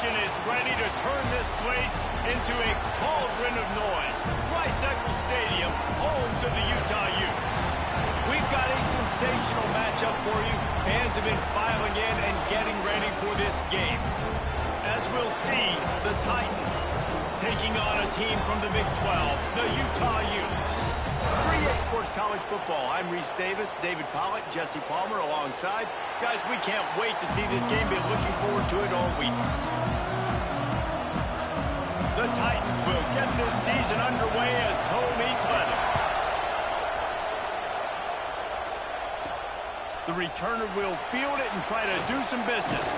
formation is ready to turn this place into a cauldron of noise. Rice-Eccles Stadium, home to the Utah Utes. We've got a sensational matchup for you. Fans have been filing in and getting ready for this game. As we'll see, the Titans taking on a team from the Big 12, the Utah Utes. 3A Sports College Football. I'm Reese Davis, David Pollock, Jesse Palmer alongside. Guys, we can't wait to see this game. Been looking forward to it all week. The Titans will get this season underway as toe meets leather. The returner will field it and try to do some business.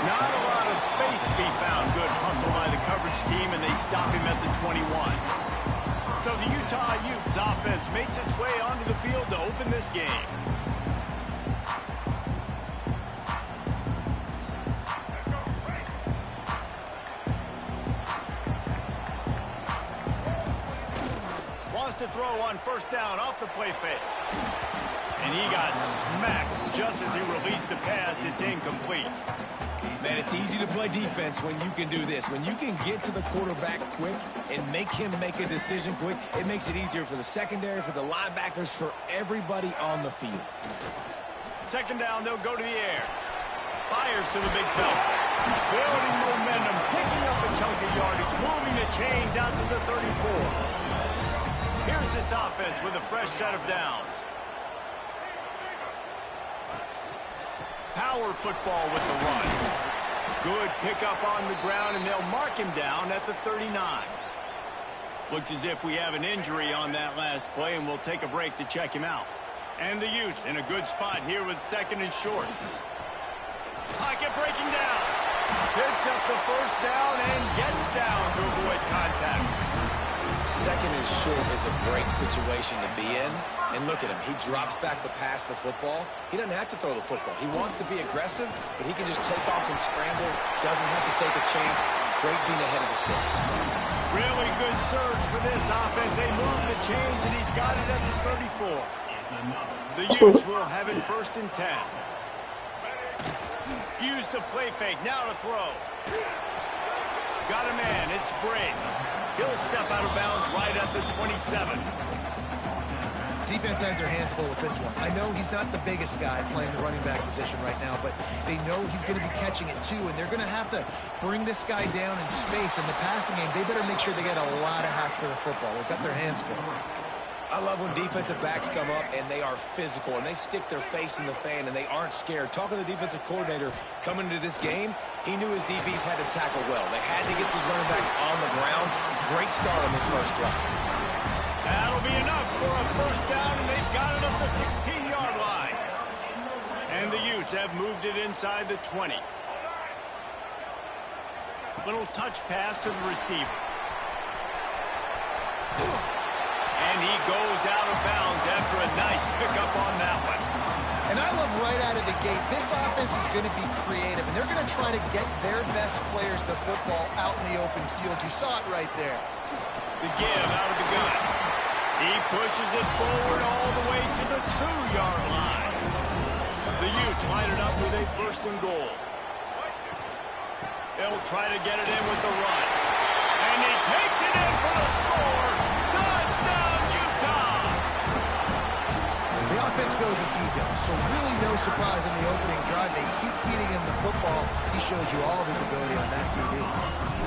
Not a lot of space to be found. Good hustle by the coverage team, and they stop him at the 21. So the Utah Utes offense makes its way onto the field to open this game. Wants to throw on first down off the play fake. And he got smacked just as he released the pass. It's incomplete. Man, it's easy to play defense when you can do this. When you can get to the quarterback quick and make him make a decision quick, it makes it easier for the secondary, for the linebackers, for everybody on the field. Second down, they'll go to the air. Fires to the big fella. Building momentum, picking up a chunk of yardage, moving the chains out to the 34. Here's this offense with a fresh set of downs. Power football with the run. Good pickup on the ground, and they'll mark him down at the 39. Looks as if we have an injury on that last play, and we'll take a break to check him out. And the Utes in a good spot here with second and short. Pocket breaking down. Picks up the first down and gets down to avoid contact. Second and short is a great situation to be in. And look at him. He drops back to pass the football. He doesn't have to throw the football. He wants to be aggressive, but he can just take off and scramble. Doesn't have to take a chance. Great being ahead of the sticks. Really good surge for this offense. They move the chains, and he's got it at the 34. The Utes will have it first and 10. Use the play fake. Now to throw. Got a man. It's Brady. He'll step out of bounds right at the 27. Defense has their hands full with this one. I know he's not the biggest guy playing the running back position right now, but they know he's going to be catching it too, and they're going to have to bring this guy down in space. In the passing game, they better make sure they get a lot of hats to the football. They've got their hands full. I love when defensive backs come up and they are physical and they stick their face in the fan and they aren't scared. Talking to the defensive coordinator coming into this game, he knew his DBs had to tackle well. They had to get these running backs on the ground. Great start on this first drive. That'll be enough for a first down, and they've got it up the 16-yard line. And the Utes have moved it inside the 20. Little touch pass to the receiver. And he goes out of bounds after a nice pickup on that one. And I love right out of the gate, this offense is going to be creative, and they're going to try to get their best players the football out in the open field. You saw it right there. The give out of the gun. He pushes it forward all the way to the 2-yard line. The Utes line it up with a first and goal. They'll try to get it in with the run. And he takes it in for the score. Touchdown, Utah! The offense goes as he goes, so really no surprise in the opening drive. They keep feeding him the football. He showed you all of his ability on that TD.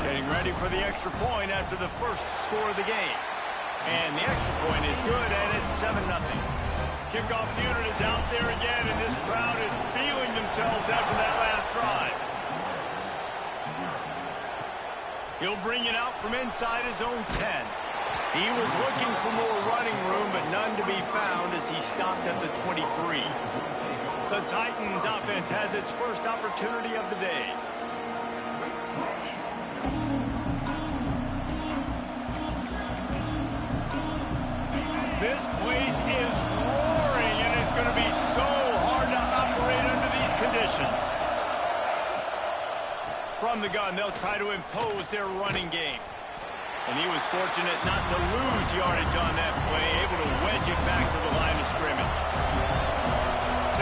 Getting ready for the extra point after the first score of the game. And the extra point is good, and it's 7-0. Kickoff unit is out there again, and this crowd is feeling themselves after that last drive. He'll bring it out from inside his own 10. He was looking for more running room, but none to be found as he stopped at the 23. The Titans offense has its first opportunity of the day. This place is roaring, and it's going to be so hard to operate under these conditions. From the gun, they'll try to impose their running game. And he was fortunate not to lose yardage on that play, able to wedge it back to the line of scrimmage.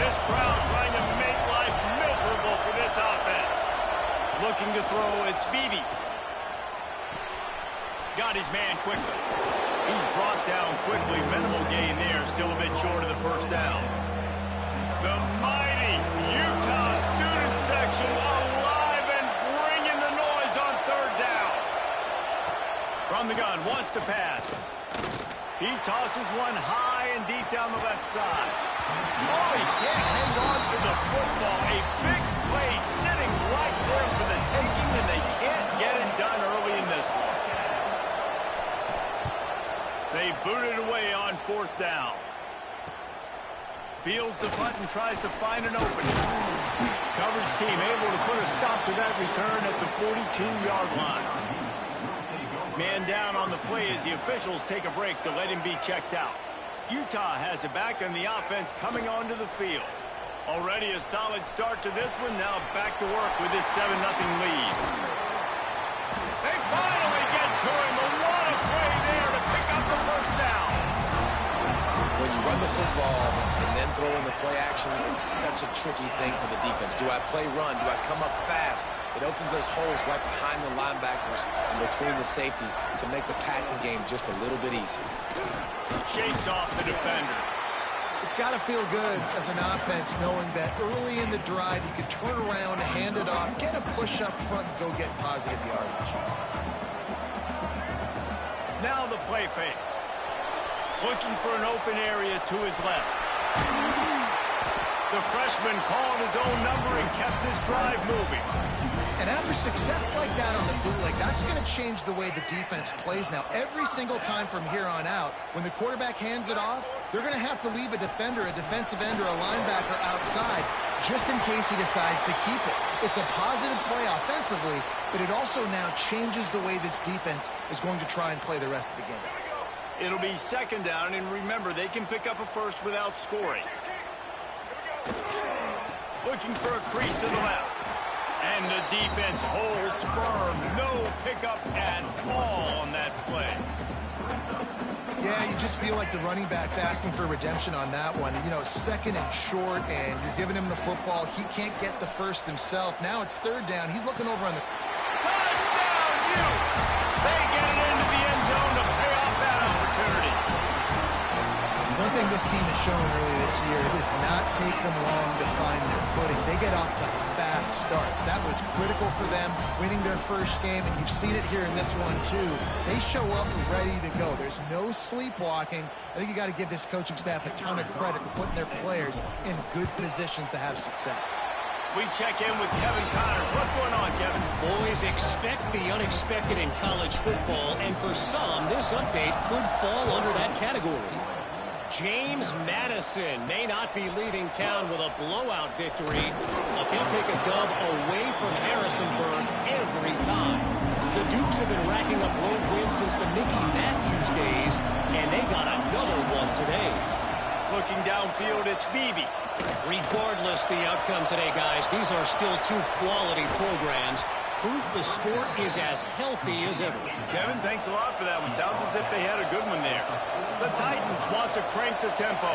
This crowd trying to make life miserable for this offense. Looking to throw, it's Beebe. Got his man quickly. He's brought down quickly. Minimal gain there. Still a bit short of the first down. The mighty Utah student section alive and bringing the noise on third down. From the gun, wants to pass. He tosses one high and deep down the left side. Oh, he can't hang on to the football. A big play sitting right there for the taking, and they can't get it done early in this one. They boot it away on fourth down. Fields the punt and tries to find an opening. Coverage team able to put a stop to that return at the 42-yard line. Man down on the play as the officials take a break to let him be checked out. Utah has it back, and the offense coming onto the field. Already a solid start to this one. Now back to work with this 7-0 lead. They finally get to him. What a play there to pick up the first down. When you run the football and then throw in the play action, it's such a tricky thing for the defense. Do I play run? Do I come up fast? It opens those holes right behind the linebackers and between the safeties to make the passing game just a little bit easier. Shakes off the defender. It's got to feel good as an offense knowing that early in the drive you can turn around, hand it off, get a push up front, and go get positive yardage. Now the play fake. Looking for an open area to his left. The freshman called his own number and kept his drive moving. And after success like that on the bootleg, that's going to change the way the defense plays now. Every single time from here on out, when the quarterback hands it off, they're going to have to leave a defender, a defensive end, or a linebacker outside just in case he decides to keep it. It's a positive play offensively, but it also now changes the way this defense is going to try and play the rest of the game. It'll be second down, and remember, they can pick up a first without scoring. Looking for a crease to the left. And the defense holds firm. No pickup at all on that play. Yeah, you just feel like the running back's asking for redemption on that one. You know, second and short, and you're giving him the football. He can't get the first himself. Now it's third down. He's looking over on the... Touchdown, Utes! They get it into the end zone to pay off that opportunity. One thing this team has shown early this year, it does not take them long to find their footing. They get off to fast starts. That was critical for them, winning their first game, and you've seen it here in this one too. They show up ready to go. There's no sleepwalking. I think you got to give this coaching staff a ton of credit for putting their players in good positions to have success. We check in with Kevin Connors. What's going on, Kevin? Boys, expect the unexpected in college football, and for some, this update could fall under that category. James Madison may not be leaving town with a blowout victory, but they'll take a dub away from Harrisonburg every time. The Dukes have been racking up road wins since the Mickey Matthews days, and they got another one today. Looking downfield, it's Beebe. Regardless the outcome today, guys, these are still two quality programs. Proof the sport is as healthy as ever. Kevin, thanks a lot for that one. Sounds as if they had a good one there. The Titans want to crank the tempo.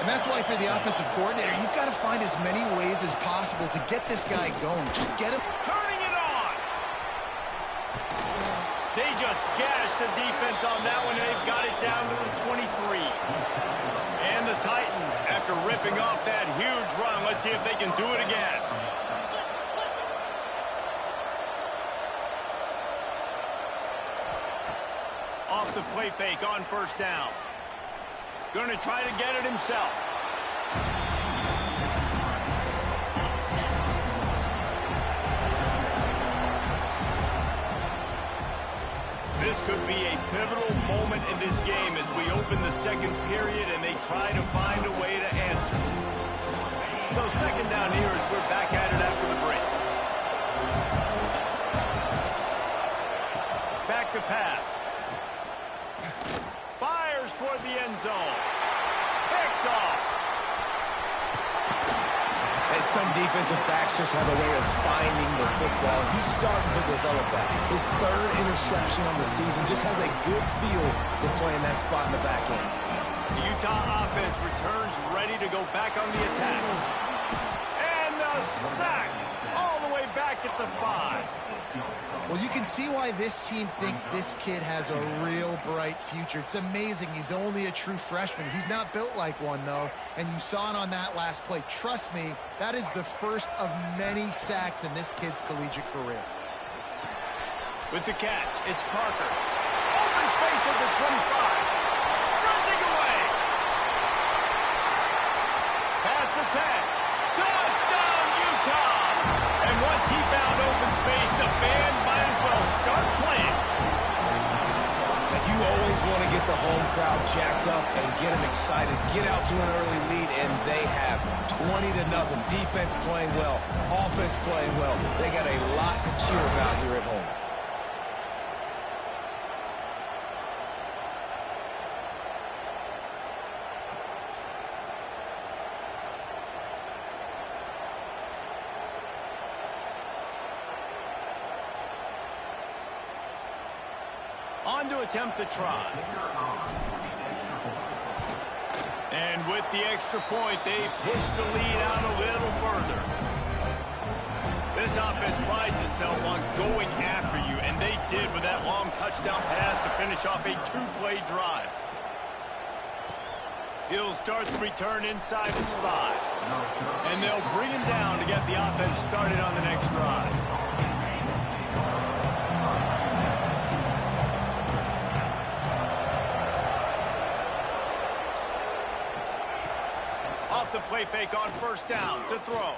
And that's why for the offensive coordinator, you've got to find as many ways as possible to get this guy going. Just get him. Turning it on. They just gashed the defense on that one, and they've got it down to the 23. And the Titans, after ripping off that huge run, let's see if they can do it again. Off the play fake on first down. Going to try to get it himself. This could be a pivotal moment in this game as we open the second period and they try to find a way to answer. So second down here as we're back at it after the break. Back to pass. Fires toward the end zone. Picked off. And some defensive backs just have a way of finding the football. He's starting to develop that. His third interception on the season just has a good feel for playing that spot in the back end. The Utah offense returns ready to go back on the attack. And the sack. all the way back at the 5. Well, you can see why this team thinks this kid has a real bright future. It's amazing. He's only a true freshman. He's not built like one, though, and you saw it on that last play. Trust me, that is the first of many sacks in this kid's collegiate career. With the catch, it's Parker. Open space at the 25. Sprinting away. Past the 10. Touchdown, Utah! And once he found open space, the band might as well start playing. Like, you always want to get the home crowd jacked up and get them excited, get out to an early lead, and they have 20-0. Defense playing well, offense playing well. They got a lot to cheer about here at home. On to attempt the try. And with the extra point, they push the lead out a little further. This offense prides itself on going after you, and they did with that long touchdown pass to finish off a 2-play drive. He'll start the return inside his 5. And they'll bring him down to get the offense started on the next drive. The play fake on first down to throw.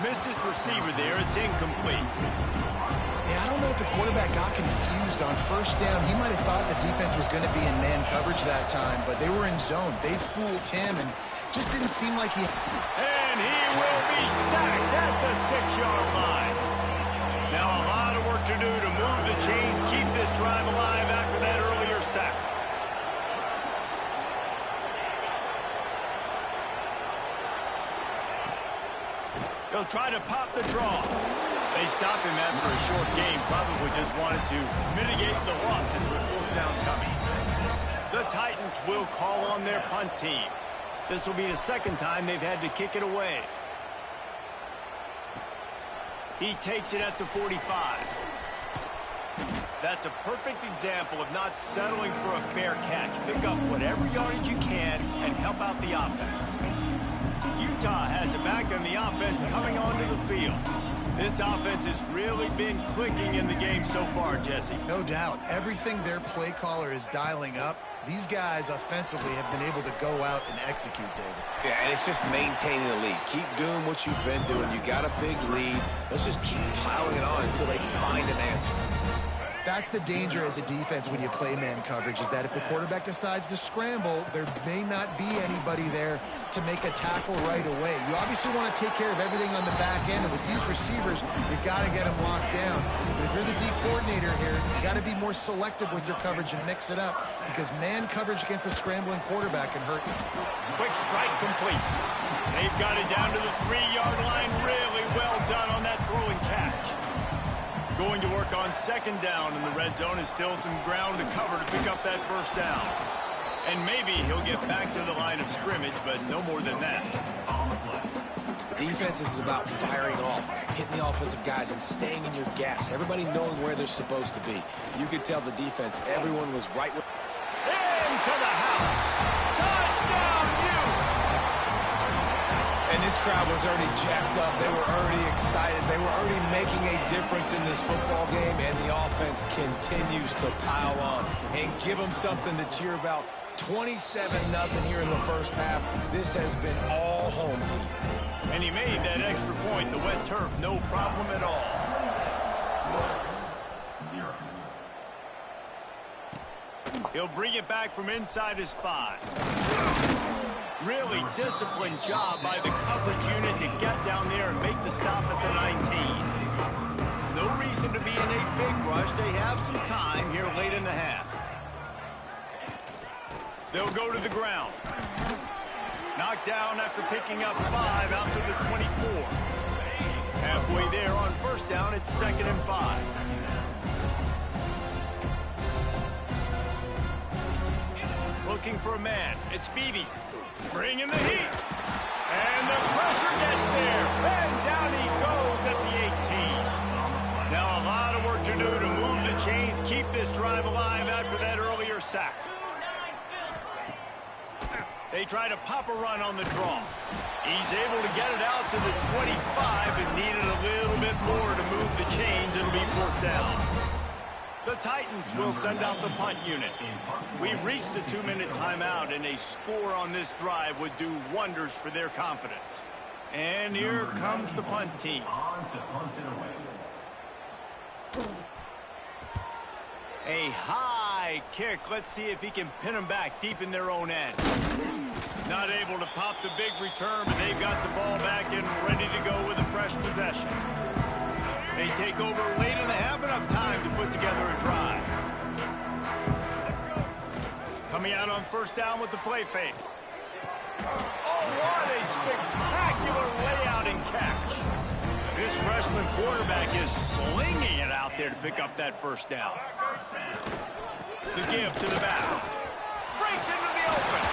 Missed his receiver there. It's incomplete. Yeah, I don't know if the quarterback got confused on first down. He might have thought the defense was going to be in man coverage that time, but they were in zone. They fooled him and just didn't seem like he... And he will be sacked at the 6-yard line. Now a lot of work to do to move the chains, keep this drive alive after that earlier sack. He'll try to pop the draw. They stop him after a short game. Probably just wanted to mitigate the losses with 4th down coming. The Titans will call on their punt team. This will be the second time they've had to kick it away. He takes it at the 45. That's a perfect example of not settling for a fair catch. Pick up whatever yardage you can and help out the offense. Utah has it back on the offense coming onto the field. This offense has really been clicking in the game so far, Jesse. No doubt. Everything their play caller is dialing up, these guys offensively have been able to go out and execute, David. Yeah, and it's just maintaining the lead. Keep doing what you've been doing. You got a big lead. Let's just keep piling it on until they find an answer. That's the danger as a defense when you play man coverage, is that if the quarterback decides to scramble, there may not be anybody there to make a tackle right away. You obviously want to take care of everything on the back end, and with these receivers, you got to get them locked down. But if you're the D coordinator here, you got to be more selective with your coverage and mix it up, because man coverage against a scrambling quarterback can hurt you. Quick strike complete. They've got it down to the 3-yard line. Really well done on that throwing catch. Going to work on 2nd down in the red zone. Is still some ground to cover to pick up that first down. And maybe he'll get back to the line of scrimmage, but no more than that. Defense is about firing off, hitting the offensive guys, and staying in your gaps. Everybody knowing where they're supposed to be. You could tell the defense, everyone was right with... Into the house. Touchdown, Utes! And this crowd was already jacked up. They were already excited. They were already making a difference in this football game, and the offense continues to pile on and give them something to cheer about. 27-0 here in the first half. This has been all home team. And he made that extra point, the wet turf, no problem at all. He'll bring it back from inside his 5. Really disciplined job by the coverage unit to get down there and make the stop at the 19. No reason to be in a big rush. They have some time here late in the half. They'll go to the ground. Knocked down after picking up 5 out to the 24. Halfway there on first down, it's 2nd and 5. Looking for a man. It's Beebe. Bringing the heat. And the pressure gets there. And down he goes at the 18. Now a lot of work to do to move the chains, keep this drive alive after that earlier sack. They try to pop a run on the draw. He's able to get it out to the 25, but needed a little bit more to move the chains. It'll be 4th down. The Titans will send out the punt unit. We've reached the 2-minute timeout, and a score on this drive would do wonders for their confidence. And here comes the punt team. A high kick. Let's see if he can pin them back deep in their own end. Not able to pop the big return, but they've got the ball back and ready to go with a fresh possession. They take over late and have enough time to put together a drive. Coming out on 1st down with the play fake. Oh, what a spectacular layout and catch. This freshman quarterback is slinging it out there to pick up that 1st down. The give to the back. Breaks into the open.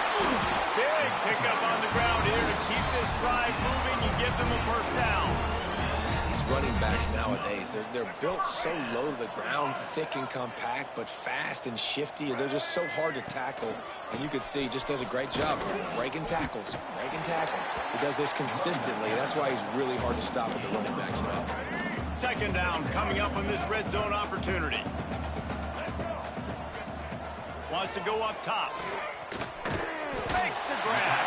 Big pickup on the ground here to keep this drive moving and give them a 1st down. Running backs nowadays, they're built so low to the ground, thick and compact, but fast and shifty. They're just so hard to tackle. And you can see he just does a great job breaking tackles, He does this consistently. That's why he's really hard to stop at the running back spot. 2nd down coming up on this red zone opportunity. Wants to go up top. Makes the grab.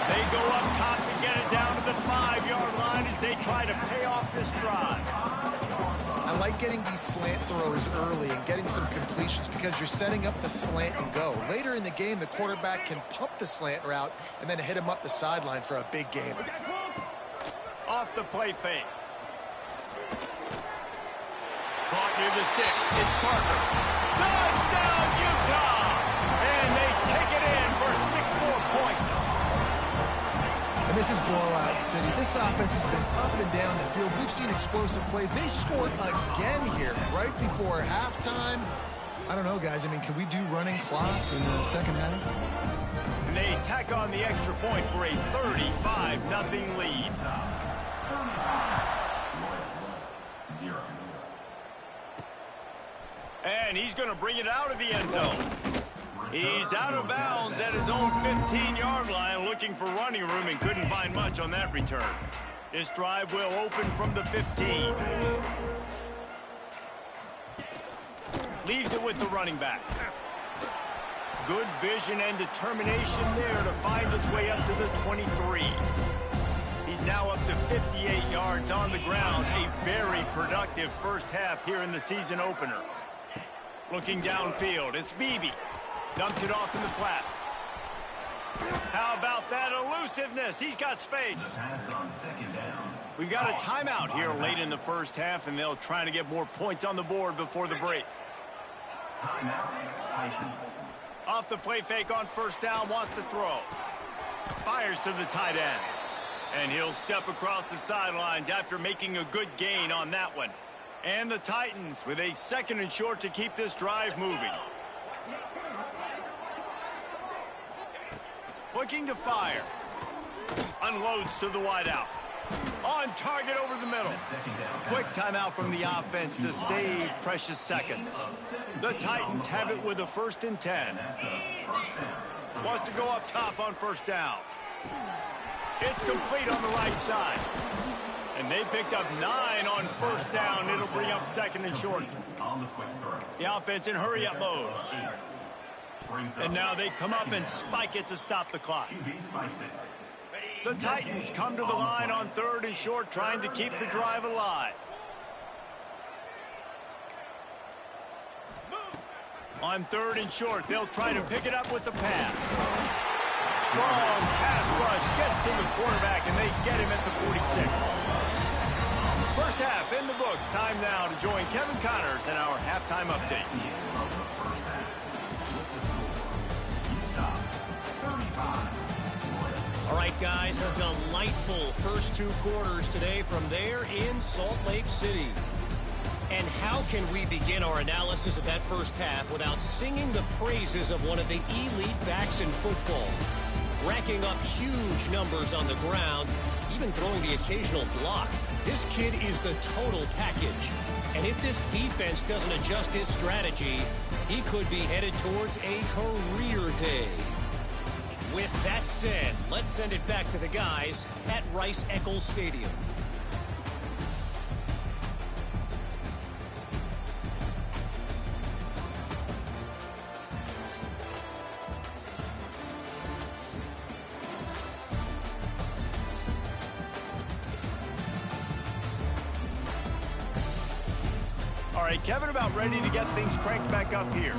They go up top to get it down to the 5-yard line as they try to pay off this drive. I like getting these slant throws early and getting some completions because you're setting up the slant and go. Later in the game, the quarterback can pump the slant route and then hit him up the sideline for a big gain. Off the play fake. Caught near the sticks. It's Parker. Touchdown, Utah! And they take it in for 6 more points. And this is blowout city. This offense has been up and down the field. We've seen explosive plays. They scored again here right before halftime. I don't know, guys. I mean, can we do running clock in the 2nd half? And they tack on the extra point for a 35-0 lead. And he's going to bring it out of the end zone. He's out of bounds at his own 15-yard line, looking for running room and couldn't find much on that return. This drive will open from the 15. Leaves it with the running back. Good vision and determination there to find his way up to the 23. He's now up to 58 yards on the ground. A very productive 1st half here in the season opener. Looking downfield, it's Beebe. Dumps it off in the flats. How about that elusiveness? He's got space. We've got a timeout here late in the 1st half, and they'll try to get more points on the board before the break. Off the play fake on 1st down, wants to throw. Fires to the tight end. And he'll step across the sidelines after making a good gain on that one. And the Titans with a 2nd and short to keep this drive moving. Looking to fire. Unloads to the wideout. On target over the middle. Quick timeout from the offense to save precious seconds. The Titans have it with a 1st and 10. Wants to go up top on 1st down. It's complete on the right side. And they picked up 9 on 1st down. It'll bring up 2nd and short. The offense in hurry-up mode. And now they come up and spike it to stop the clock. The Titans come to the line on 3rd and short, trying to keep the drive alive. On 3rd and short, they'll try to pick it up with the pass. Strong pass rush gets to the quarterback, and they get him at the 46. 1st half in the books. Time now to join Kevin Connors in our halftime update. All right, guys, a delightful first 2 quarters today from there in Salt Lake City. And how can we begin our analysis of that 1st half without singing the praises of one of the elite backs in football? racking up huge numbers on the ground, even throwing the occasional block. This kid is the total package. And if this defense doesn't adjust its strategy, he could be headed towards a career day. With that said, let's send it back to the guys at Rice-Eccles Stadium. All right, Kevin, about ready to get things cranked back up here.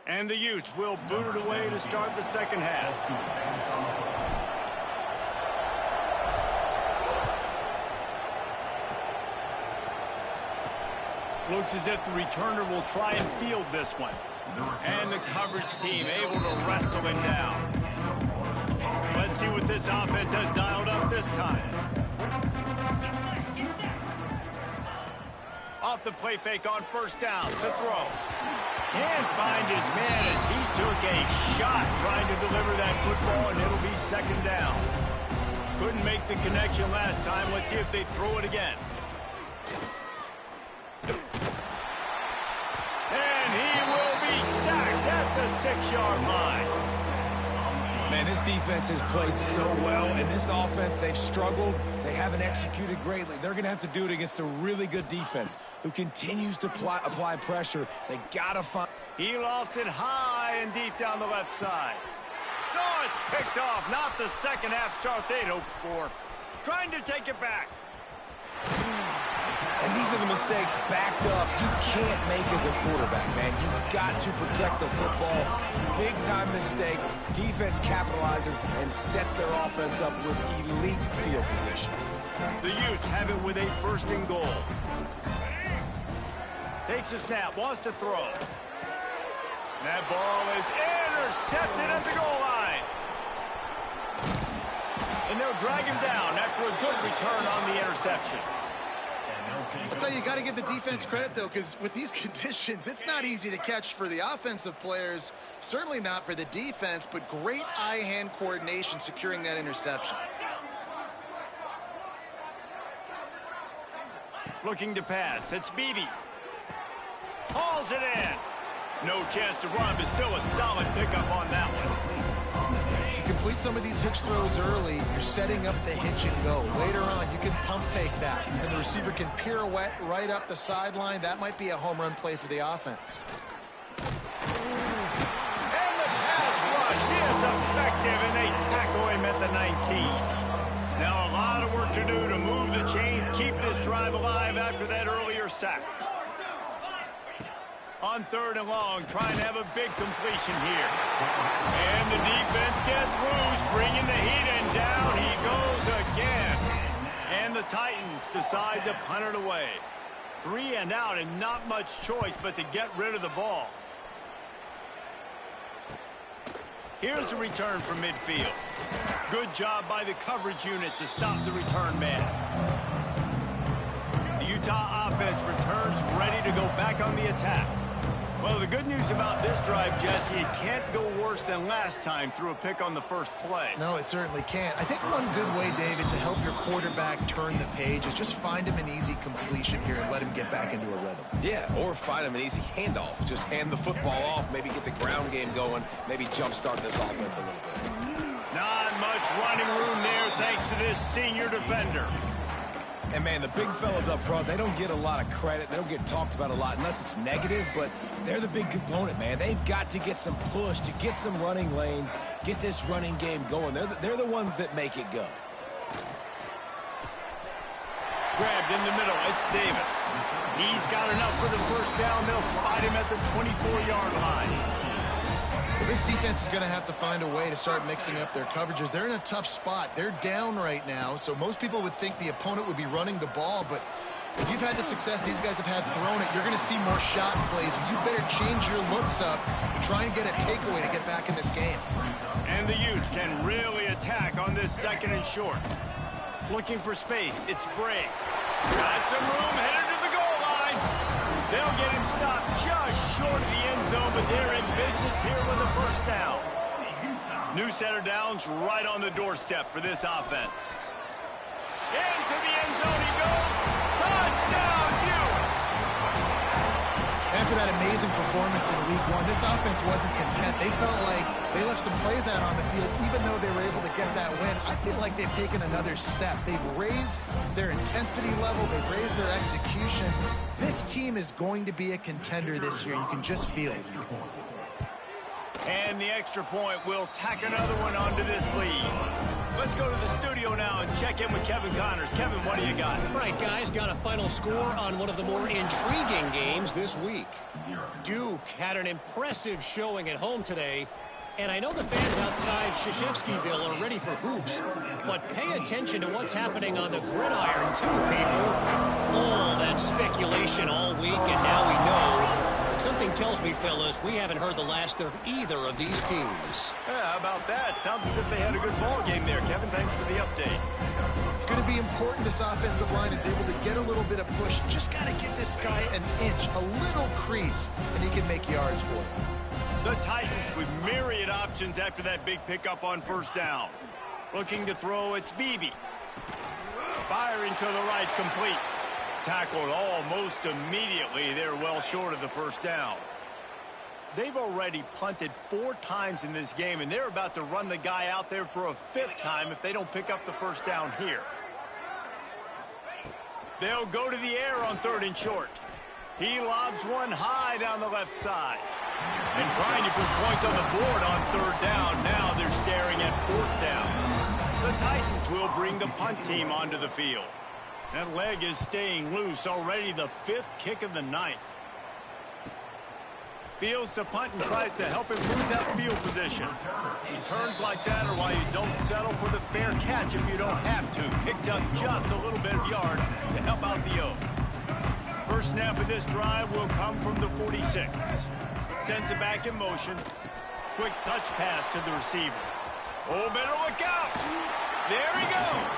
And the Utes will boot it away to start the second half. Looks as if the returner will try and field this one. And the coverage team able to wrestle him down. Let's see what this offense has dialed up this time. Off the play fake on first down. The throw. Can't find his man as he took a shot trying to deliver that football, and it'll be second down. Couldn't make the connection last time. Let's see if they throw it again. And he will be sacked at the 6-yard line. Man, this defense has played so well, and this offense, they've struggled. They haven't executed greatly. They're going to have to do it against a really good defense who continues to apply pressure. They got to find... He lofts it high and deep down the left side. Oh, it's picked off. Not the second half start they'd hoped for. Trying to take it back. And these are the mistakes backed up you can't make as a quarterback, man. You've got to protect the football. Big-time mistake. Defense capitalizes and sets their offense up with elite field position. The Utes have it with a 1st and goal. Takes a snap, wants to throw. That ball is intercepted at the goal line. And they'll drag him down after a good return on the interception. That's how you got to give the defense credit, though, because with these conditions, it's not easy to catch for the offensive players, certainly not for the defense, but great eye-hand coordination securing that interception. Looking to pass, it's Beebe. Hauls it in. No chance to run, but still a solid pickup on that one. Complete some of these hitch throws early, you're setting up the hitch and go. Later on, you can pump fake that, and the receiver can pirouette right up the sideline. That might be a home run play for the offense. And the pass rush is effective, and they tackle him at the 19. Now a lot of work to do to move the chains, keep this drive alive after that earlier sack. On 3rd and long, trying to have a big completion here. And the defense gets loose, bringing the heat, and down he goes again. And the Titans decide to punt it away. 3 and out, and not much choice but to get rid of the ball. Here's a return from midfield. Good job by the coverage unit to stop the return man. The Utah offense returns ready to go back on the attack. Well, the good news about this drive, Jesse, it can't go worse than last time through a pick on the first play. No, it certainly can't. I think one good way, David, to help your quarterback turn the page is just find him an easy completion here and let him get back into a rhythm. Yeah, or find him an easy handoff. Just hand the football off, maybe get the ground game going, maybe jumpstart this offense a little bit. Not much running room there thanks to this senior defender. And, man, the big fellas up front, they don't get a lot of credit. They don't get talked about a lot unless it's negative, but they're the big component, man. They've got to get some push, to get some running lanes, get this running game going. They're the ones that make it go. Grabbed in the middle, it's Davis. He's got enough for the first down. They'll spot him at the 24-yard line. Well, this defense is going to have to find a way to start mixing up their coverages. They're in a tough spot. They're down right now, so most people would think the opponent would be running the ball, but if you've had the success these guys have had throwing it, you're going to see more shot plays. You better change your looks up and try and get a takeaway to get back in this game. And the Utes can really attack on this 2nd and short. Looking for space, it's Bray. Got some room, headed to the goal line. They'll get him stopped just short of the end zone, but they're in business here with a first down. New center downs right on the doorstep for this offense. Into the end zone he goes. Touchdown, Utes! After that amazing performance in Week 1, this offense wasn't content. They felt like they left some plays out on the field, even though they were able to get that win. I feel like they've taken another step. They've raised their intensity level. They've raised their execution. This team is going to be a contender this year. You can just feel it. And the extra point will tack another one onto this lead. Let's go to the studio now and check in with Kevin Connors. Kevin, what do you got? All right, guys, got a final score on one of the more intriguing games this week. Duke had an impressive showing at home today, and I know the fans outside Krzyzewskiville are ready for hoops, but pay attention to what's happening on the gridiron too, people. All that speculation all week, and now we know. Something tells me, fellas, we haven't heard the last of either of these teams. Yeah, how about that? Sounds as if they had a good ball game there. Kevin, thanks for the update. It's going to be important this offensive line is able to get a little bit of push. Just got to give this guy an inch, a little crease, and he can make yards for it. The Titans with myriad options after that big pickup on first down. Looking to throw, it's Beebe. Firing to the right, complete. Tackled almost immediately. They're well short of the first down. They've already punted 4 times in this game, and they're about to run the guy out there for a 5th time if they don't pick up the first down here. They'll go to the air on 3rd and short. He lobs one high down the left side. And trying to put points on the board on 3rd down. Now they're staring at 4th down. The Titans will bring the punt team onto the field. That leg is staying loose. Already the 5th kick of the night. Fields to punt and tries to help improve that field position. He turns like that or why you don't settle for the fair catch if you don't have to. Picks up just a little bit of yards to help out the O. First snap of this drive will come from the 46. Sends it back in motion. Quick touch pass to the receiver. Oh, better look out. There he goes.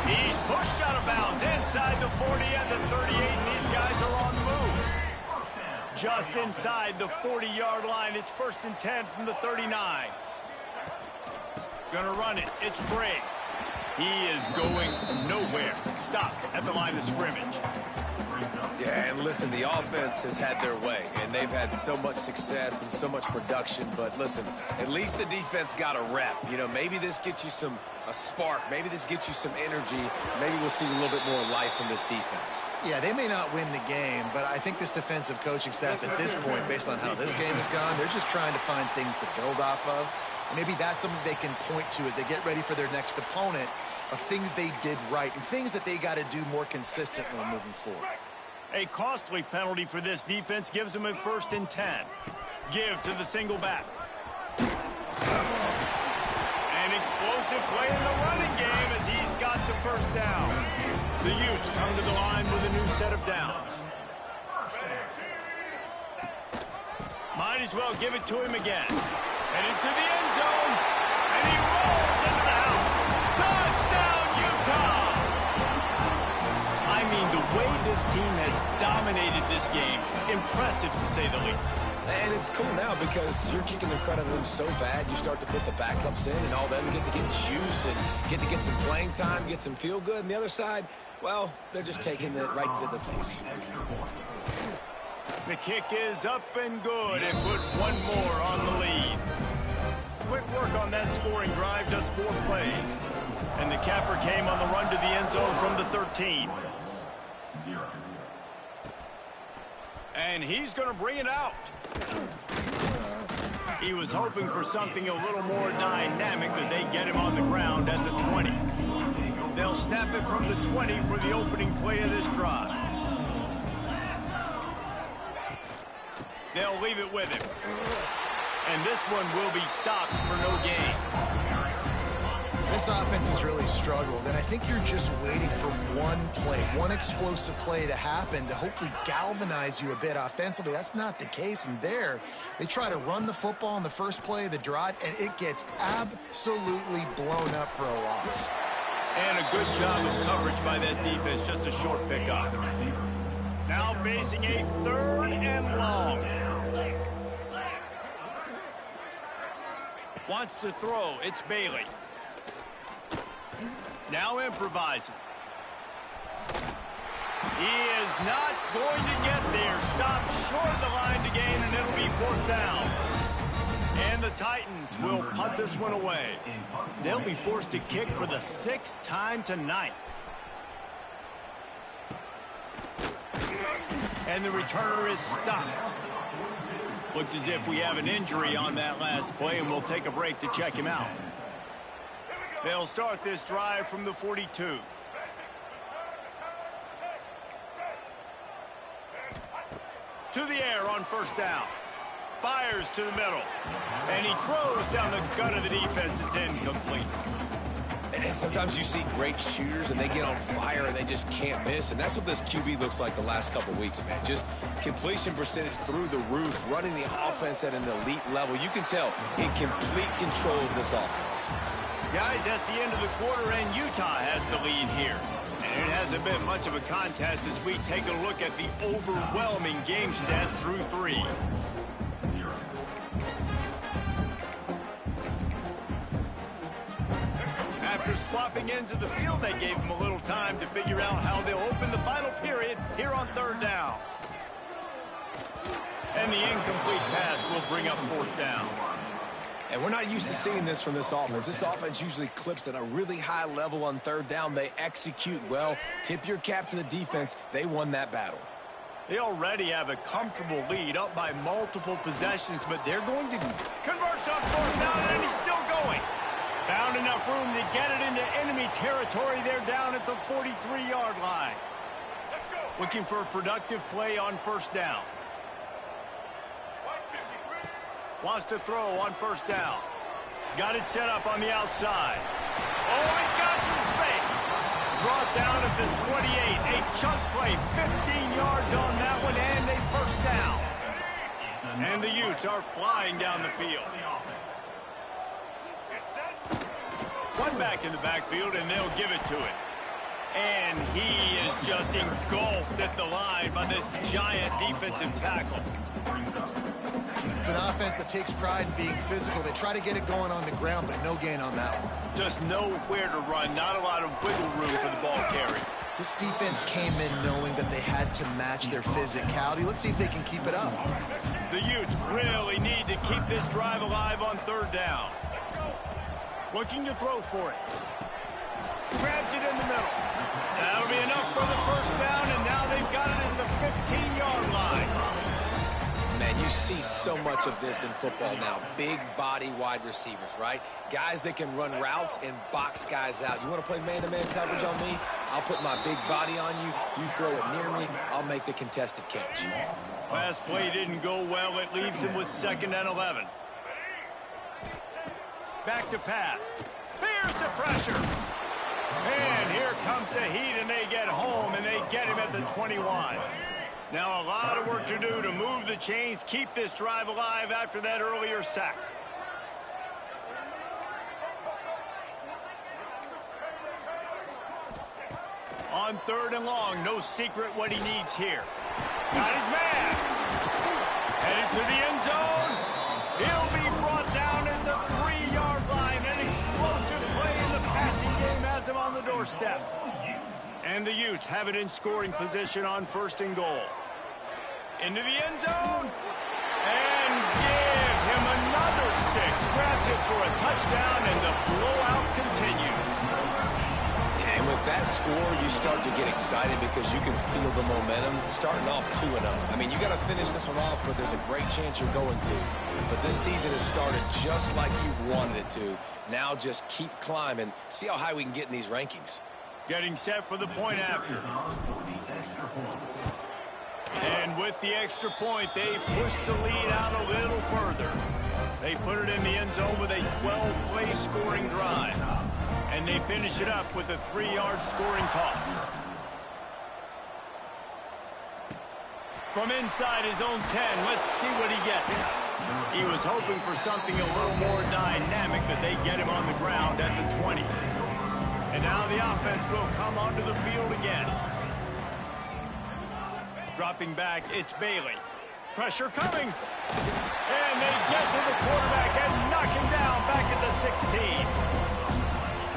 He's pushed out of bounds inside the 40 and the 38, and these guys are on the move. Just inside the 40-yard line. It's 1st and 10 from the 39. Gonna run it. It's Bray. He is going nowhere. Stopped at the line of scrimmage. Yeah, and listen, the offense has had their way, and they've had so much success and so much production. But listen, at least the defense got a rep. You know, maybe this gets you a spark. Maybe this gets you some energy. Maybe we'll see a little bit more life from this defense. Yeah, they may not win the game, but I think this defensive coaching staff at this point, based on how this game has gone, they're just trying to find things to build off of. And maybe that's something they can point to as they get ready for their next opponent, of things they did right and things that they got to do more consistently moving forward. A costly penalty for this defense gives them a 1st and 10. Give to the single back. An explosive play in the running game as he's got the first down. The Utes come to the line with a new set of downs. Might as well give it to him again. And into the end zone. And he rolls into the house. Touchdown, Utah! I mean, the way this team has dominated this game, impressive to say the least. And it's cool now because you're kicking the crud out of them so bad, you start to put the backups in and all them get to get juice and get to get some playing time, get some feel good. And the other side, well, they're just taking it right to the face. The kick is up and good and put one more on the lead. Quick work on that scoring drive, just 4 plays. And the capper came on the run to the end zone from the 13. And he's going to bring it out. He was hoping for something a little more dynamic, but they get him on the ground at the 20. They'll snap it from the 20 for the opening play of this drive. They'll leave it with him. And this one will be stopped for no gain. This offense has really struggled, and I think you're just waiting for one play, one explosive play to happen to hopefully galvanize you a bit offensively. That's not the case, and there, they try to run the football in the first play of the drive, and it gets absolutely blown up for a loss. And a good job of coverage by that defense, just a short pickup. Now facing a 3rd and long. Wants to throw, it's Bailey. Now improvising. He is not going to get there. Stopped short of the line to gain, and it'll be 4th down. And the Titans will punt this one away. They'll be forced to kick for the 6th time tonight. And the returner is stopped. Looks as if we have an injury on that last play, and we'll take a break to check him out. They'll start this drive from the 42. To the air on first down. Fires to the middle. And he throws down the gut of the defense. It's incomplete. And sometimes you see great shooters and they get on fire and they just can't miss. And that's what this QB looks like the last couple weeks, man. Just completion percentage through the roof, running the offense at an elite level. You can tell in complete control of this offense. Guys, that's the end of the quarter, and Utah has the lead here. And it hasn't been much of a contest as we take a look at the overwhelming game stats through 3. After swapping ends of the field, they gave them a little time to figure out how they'll open the final period here on third down. And the incomplete pass will bring up fourth down. And we're not used to seeing this from this offense. This offense usually clips at a really high level on third down. They execute well. Tip your cap to the defense. They won that battle. They already have a comfortable lead, up by multiple possessions, but they're going to convert on fourth down, and he's still going. Found enough room to get it into enemy territory. They're down at the 43-yard line. Looking for a productive play on first down. Wants to throw on first down. Got it set up on the outside. Oh, he's got some space. Brought down at the 28. A chunk play, 15 yards on that one, and a first down. And the Utes are flying down the field. One back in the backfield, and they'll give it to it. And he is just engulfed at the line by this giant defensive tackle. It's an offense that takes pride in being physical. They try to get it going on the ground, but no gain on that one. Just nowhere to run, not a lot of wiggle room for the ball carry. This defense came in knowing that they had to match their physicality. Let's see if they can keep it up. The Utes really need to keep this drive alive on third down. Looking to throw for it. Grabs it in the middle. That'll be enough for the first down, and now they've got it at the 15-yard line. Man, you see so much of this in football now. Big body wide receivers, right? Guys that can run routes and box guys out. You want to play man-to-man coverage on me? I'll put my big body on you. You throw it near me, I'll make the contested catch. Last play didn't go well. It leaves him with 2nd and 11. Back to pass. Here's the pressure. And here comes the heat, and they get home, and they get him at the 21. Now a lot of work to do to move the chains, keep this drive alive after that earlier sack. On 3rd and long, no secret what he needs here. Got his man. Headed to the end zone. He'll be brought down at the 3-yard line. An explosive play in the passing game has him on the doorstep. And the Utes have it in scoring position on 1st and goal. Into the end zone. And give him another 6. Grabs it for a touchdown, and the blowout continues. And with that score, you start to get excited because you can feel the momentum starting off 2-0. I mean, you got to finish this one off, but there's a great chance you're going to. But this season has started just like you've wanted it to. Now just keep climbing. See how high we can get in these rankings. Getting set for the point after. And with the extra point, they push the lead out a little further. They put it in the end zone with a 12-play scoring drive. And they finish it up with a 3-yard scoring toss. From inside his own 10, let's see what he gets. He was hoping for something a little more dynamic, but they get him on the ground at the 20. And now the offense will come onto the field again. Dropping back, it's Bailey. Pressure coming. And they get to the quarterback and knock him down back at the 16.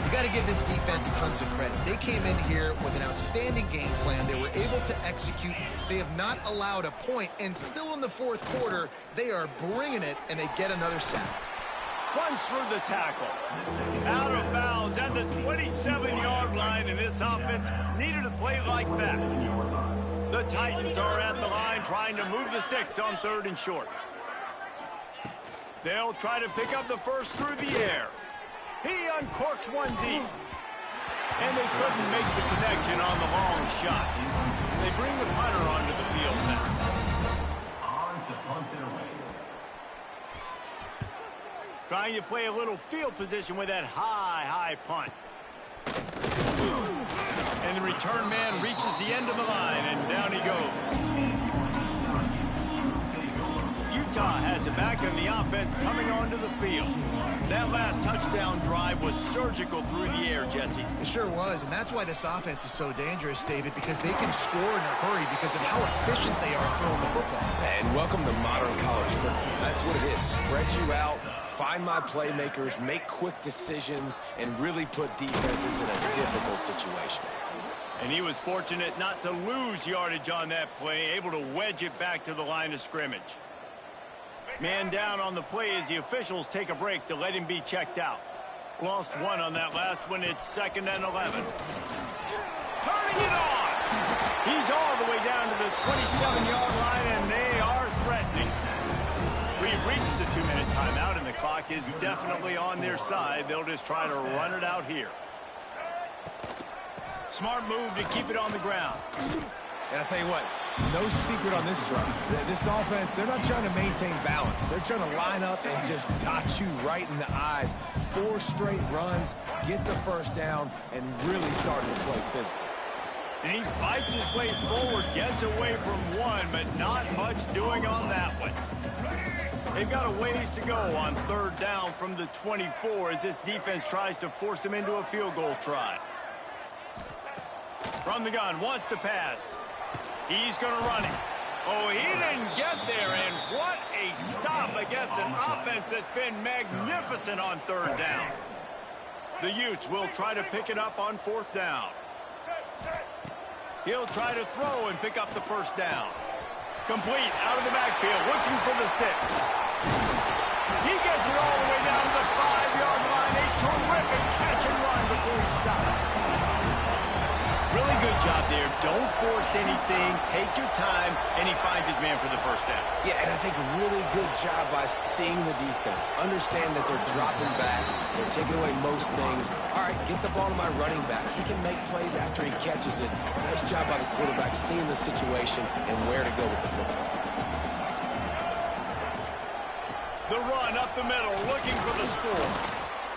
You got to give this defense tons of credit. They came in here with an outstanding game plan. They were able to execute. They have not allowed a point, and still in the 4th quarter, they are bringing it, and they get another sack. Runs through the tackle. Out of bounds at the 27-yard line, and this offense needed a play like that. The Titans are at the line trying to move the sticks on 3rd and short. They'll try to pick up the first through the air. He uncorks one deep. And they couldn't make the connection on the long shot. They bring the punter onto the field now. Trying to play a little field position with that high punt. And the return man reaches the end of the line, and down he goes. Utah has it back, and the offense coming onto the field. That last touchdown drive was surgical through the air, Jesse. It sure was, and that's why this offense is so dangerous, David, because they can score in a hurry because of how efficient they are throwing the football. And welcome to modern college football. That's what it is. Spread you out, find my playmakers, make quick decisions, and really put defenses in a difficult situation. And he was fortunate not to lose yardage on that play, able to wedge it back to the line of scrimmage. Man down on the play as the officials take a break to let him be checked out. Lost one on that last one. It's 2nd and 11. Turning it on! He's all the way down to the 27-yard line, and they are threatening. We've reached the 2-minute timeout, and the clock is definitely on their side. They'll just try to run it out here. Smart move to keep it on the ground. And I'll tell you what, no secret on this drive. This offense, they're not trying to maintain balance. They're trying to line up and just dot you right in the eyes. 4 straight runs, get the first down, and really starting to play physical. And he fights his way forward, gets away from one, but not much doing on that one. They've got a ways to go on 3rd down from the 24 as this defense tries to force him into a field goal try. From the gun, wants to pass. He's going to run it. Oh, he didn't get there, and what a stop against an offense that's been magnificent on 3rd down. The Utes will try to pick it up on 4th down. He'll try to throw and pick up the first down. Complete out of the backfield, looking for the sticks. He gets it all the way down to the 5-yard line. A terrific catch and run before he stopped. Really good job there. Don't force anything. Take your time, and he finds his man for the first down. Yeah, and I think really good job by seeing the defense. Understand that they're dropping back. They're taking away most things. All right, get the ball to my running back. He can make plays after he catches it. Nice job by the quarterback seeing the situation and where to go with the football. The run up the middle, looking for the score.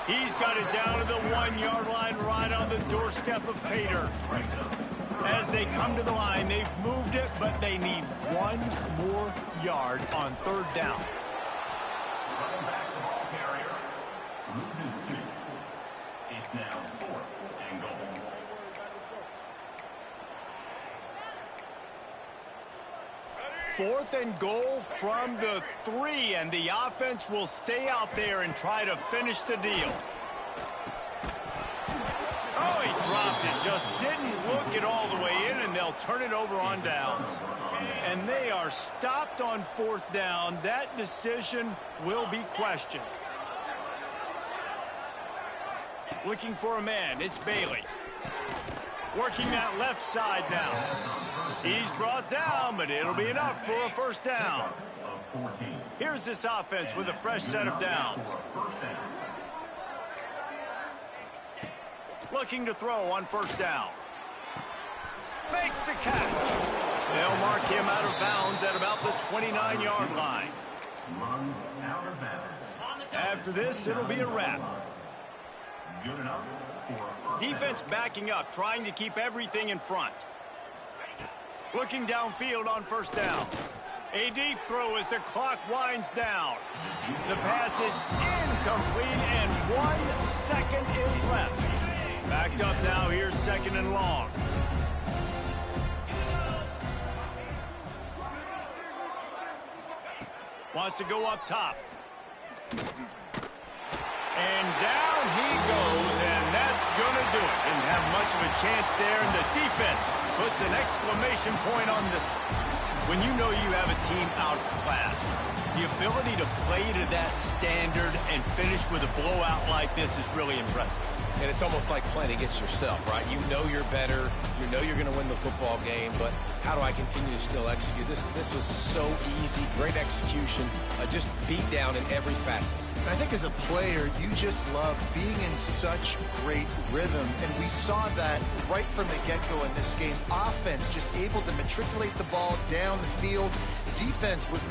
He's got it down to the 1-yard line right on the doorstep of Pater. As they come to the line, they've moved it, but they need 1 more yard on 3rd down. Running back the ball carrier loses 2. It's now 4th and goal. Fourth and goal from the 3, and the offense will stay out there and try to finish the deal. Oh, he dropped it. Just didn't look it all the way in, and they'll turn it over on downs. And they are stopped on 4th down. That decision will be questioned. Looking for a man. It's Bailey. Working that left side now. He's brought down, but it'll be enough for a first down. Here's this offense with a fresh set of downs. Looking to throw on 1st down. Makes the catch. They'll mark him out of bounds at about the 29-yard line. After this, it'll be a wrap. Defense backing up, trying to keep everything in front. Looking downfield on 1st down. A deep throw as the clock winds down. The pass is incomplete, and 1 second is left. Backed up now, here's 2nd and long. Wants to go up top. And down he goes, and that's going to do it. Didn't have much of a chance there, and the defense puts an exclamation point on this one. When you know you have a team outclassed, the ability to play to that standard and finish with a blowout like this is really impressive. And it's almost like playing against yourself, right? You know you're better. You know you're going to win the football game, but how do I continue to still execute? This was so easy. Great execution. Just beat down in every facet. I think as a player, you just love being in such great rhythm, and we saw that right from the get-go in this game. Offense just able to matriculate the ball down the field. Defense was